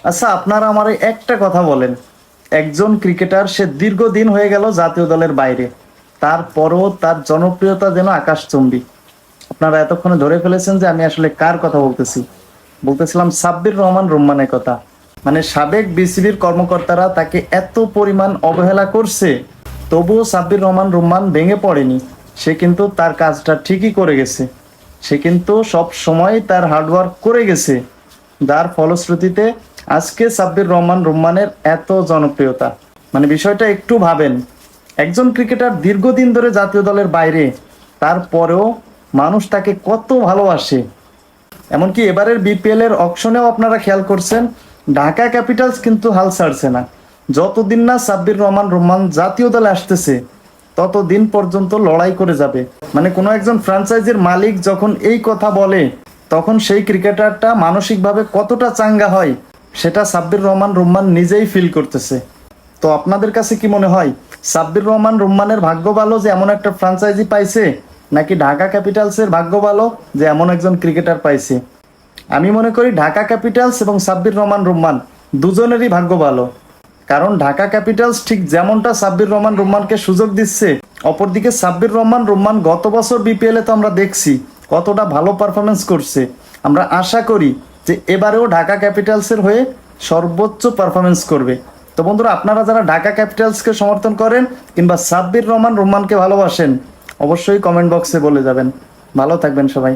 আচ্ছা, আপনারা আমার একটা কথা বলেন, একজন ক্রিকেটার সে দীর্ঘদিন হয়ে গেল জাতীয় দলের বাইরে, তারপরও তার জনপ্রিয়তা যেন আকাশচুম্বী। আপনারা এতক্ষণে ধরে ফেলেছেন যে আমি আসলে কার কথা বলতেছি। বলতেছিলাম সাব্বির রহমান রুম্মানের কথা। মানে সাবেক বিসিবির কর্মকর্তারা তাকে এত পরিমাণ অবহেলা করছে, তবুও সাব্বির রহমান রুম্মান ভেঙে পড়েনি। সে কিন্তু তার কাজটা ঠিকই করে গেছে। সে কিন্তু সব সময় তার হার্ডওয়ার্ক করে গেছে, যার ফলশ্রুতিতে আজকে সাব্বির রহমান রুম্মানের এত জনপ্রিয়তা। মানে বিষয়টা একটু ভাবেন, একজন ক্রিকেটার দীর্ঘদিন ধরে জাতীয় দলের বাইরে, তারপরেও মানুষ তাকে কত ভালোবাসে। এমনকি এবারের বিপিএল এর অকশনেও আপনারা খেয়াল করছেন, ঢাকা ক্যাপিটালস কিন্তু হাল ছাড়ছে না। যতদিন না সাব্বির রহমান রুম্মান জাতীয় দলে আসতেছে, ততদিন পর্যন্ত লড়াই করে যাবে। মানে কোনো একজন ফ্র্যাঞ্চাইজির মালিক যখন এই কথা বলে, তখন সেই ক্রিকেটারটা মানসিকভাবে কতটা চাঙ্গা হয়, সেটা সাব্বির রহমান রুম্মান নিজেই ফিল করতেছে। তো আপনাদের কাছে কি মনে হয়, সাব্বির রহমান রুম্মানের ভাগ্য ভালো যে এমন একটা ফ্র্যাঞ্চাইজি পাইছে, নাকি ঢাকা ক্যাপিটালসের ভাগ্য ভালো যে এমন একজন ক্রিকেটার পাইছে? আমি মনে করি ঢাকা ক্যাপিটালস এবং সাব্বির রহমান রুম্মান দুজনেরই ভাগ্য ভালো। কারণ ঢাকা ক্যাপিটালস ঠিক যেমনটা সাব্বির রহমান রুম্মানকে সুযোগ দিচ্ছে, অপরদিকে সাব্বির রহমান রুম্মান গত বছর বিপিএল এ তো আমরা দেখছি কতটা ভালো পারফরমেন্স করছে। আমরা আশা করি যে এবারেও ঢাকা ক্যাপিটালসের হয়ে সর্বোচ্চ পারফরমেন্স করবে। তো বন্ধুরা, আপনারা যারা ঢাকা ক্যাপিটালসকে সমর্থন করেন কিংবা সাব্বির রহমান রুম্মানকে ভালোবাসেন, অবশ্যই কমেন্ট বক্সে বলে যাবেন। ভালো থাকবেন সবাই।